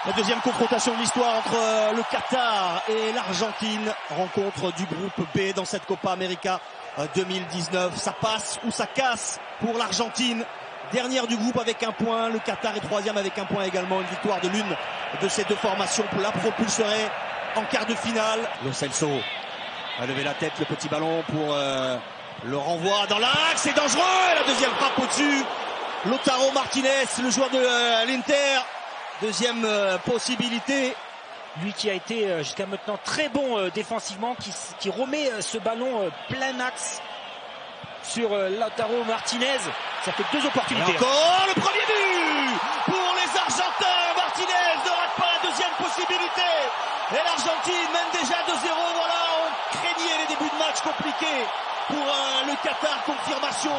La deuxième confrontation de l'histoire entre le Qatar et l'Argentine. Rencontre du groupe B dans cette Copa América 2019. Ça passe ou ça casse pour l'Argentine. Dernière du groupe avec un point. Le Qatar est troisième avec un point également. Une victoire de l'une de ces deux formations la propulserait en quart de finale. Lo Celso a levé la tête, le petit ballon pour le renvoi dans l'axe. C'est dangereux. La deuxième frappe au-dessus. Lautaro Martinez, le joueur de l'Inter. Deuxième possibilité. Lui qui a été jusqu'à maintenant très bon défensivement, qui remet ce ballon plein axe sur Lautaro Martinez. Ça fait deux opportunités. Et encore le premier but pour les Argentins. Martinez ne rate pas la deuxième possibilité. Et l'Argentine mène déjà 2-0. Voilà, on craignait les débuts de match compliqués pour le Qatar. Confirmation.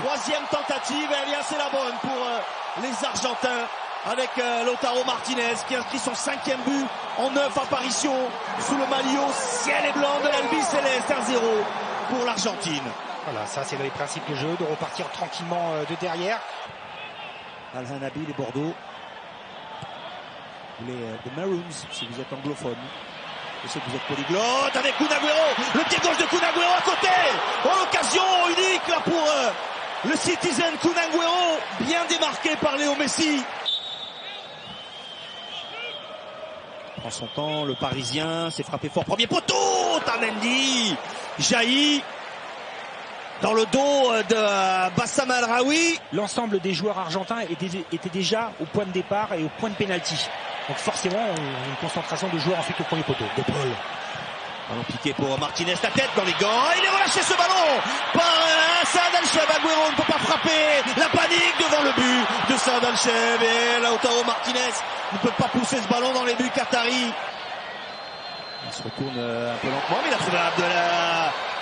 Troisième tentative. Eh bien, c'est la bonne pour les Argentins. Avec Lautaro Martinez qui inscrit son 5e but en 9 apparitions sous le maillot ciel et blanc de l'Albi Céleste. 1-0 pour l'Argentine. Voilà, ça c'est dans les principes de jeu, de repartir tranquillement de derrière. Al-Hanabi, les Bordeaux. Les Maroons, si vous êtes anglophone. Je sais que vous êtes polyglotte avec Kun Agüero. Le pied gauche de Kun Agüero à côté. Oh, l'occasion unique là pour le Citizen Kun Agüero. Bien démarqué par Léo Messi. Prend son temps, le Parisien s'est frappé fort. Premier poteau, Tamendi jaillit dans le dos de Bassam El-Raoui. L'ensemble des joueurs argentins était déjà au point de départ et au point de pénalty. Donc forcément, une concentration de joueurs ensuite au premier poteau. De Paul. Ballon piqué pour Martinez, la tête dans les gants. Il est relâché ce ballon par Saad El-Cheb. Agüero ne peut pas frapper. La panique devant le but de Saad El-Cheb. Et Lautaro Martinez ne peut pas pousser ce ballon dans les buts qataris. Il se retourne un peu lentement, mais il a trouvé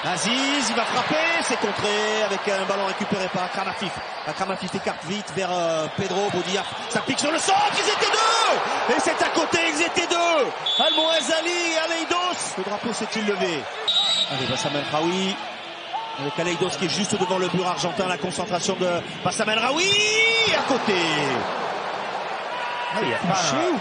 Aziz. Il va frapper, c'est contré avec un ballon récupéré par Akram Afif. Akram Afif écarte vite vers Pedro Boudiaf. Ça pique sur le centre, ils étaient deux. Et c'est à côté, ils étaient deux. Al-Mouazali et Aleidos. Le drapeau s'est-il levé? Allez, Bassam El-Raoui. Avec Aleidos qui est juste devant le but argentin. La concentration de Bassam El-Raoui à côté.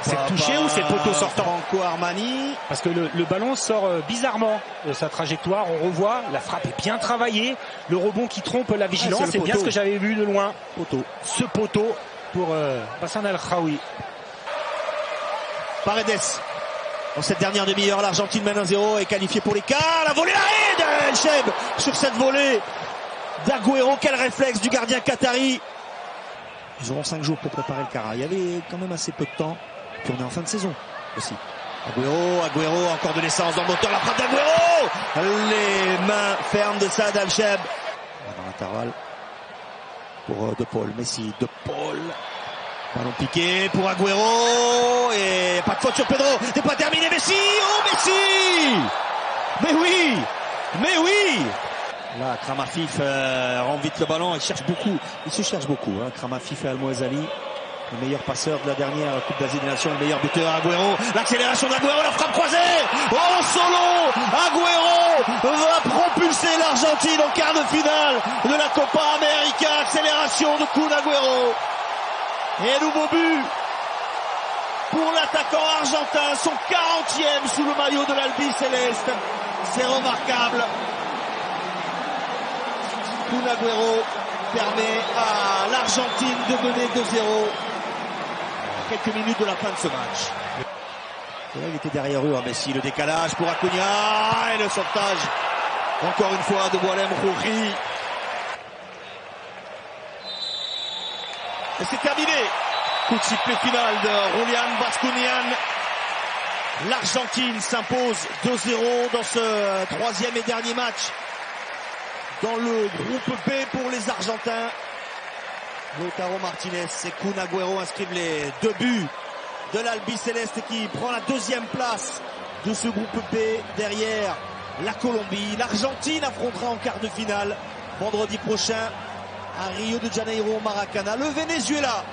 C'est touché ou c'est poteau sortant? Franco Armani. Parce que le ballon sort bizarrement de sa trajectoire. On revoit, la frappe est bien travaillée. Le rebond qui trompe la vigilance, c'est bien ce que j'avais vu de loin. Poteau. Ce poteau pour Bassam El-Raoui. Paredes. Dans cette dernière demi-heure, l'Argentine mène 1-0 et qualifiée pour les quarts. La volée l'arrêt de El-Cheb sur cette volée d'Agüero. Quel réflexe du gardien qatari. Ils auront 5 jours pour préparer le Cara. Il y avait quand même assez peu de temps. Puis on est en fin de saison aussi. Agüero, encore de l'essence dans le moteur. La frappe d'Agüero. Les mains fermes de Saad El-Cheb. Dans l'intervalle pour De Paul. Messi, De Paul. Ballon piqué pour Agüero. Et pas de faute sur Pedro. C'est pas terminé. Messi. Oh, Messi. Mais oui. Mais oui. Là, Akram Afif rend vite le ballon, il se cherche beaucoup. Hein. Akram Afif et Al-Mouazali, le meilleur passeur de la dernière Coupe d'Asie des Nations, le meilleur buteur. Agüero, l'accélération d'Agüero, la frappe croisée. Oh, solo. Agüero va propulser l'Argentine en quart de finale de la Copa América. Accélération de Kun Agüero. Et nouveau but pour l'attaquant argentin, son 40e sous le maillot de l'Albi Céleste. C'est remarquable. Kun Agüero permet à l'Argentine de mener 2-0 quelques minutes de la fin de ce match. Et là, il était derrière eux, hein, Messi, le décalage pour Acuna et le sauvetage encore une fois de Boualem Khouri. Et c'est terminé. Coup de sifflet final de Julián Bascuñán. L'Argentine s'impose 2-0 dans ce troisième et dernier match dans le groupe B pour les Argentins. Lautaro Martinez et Kun Agüero inscrivent les 2 buts de l'Albi Céleste qui prend la 2e place de ce groupe B derrière la Colombie. L'Argentine affrontera en quart de finale vendredi prochain à Rio de Janeiro, Maracana, le Venezuela.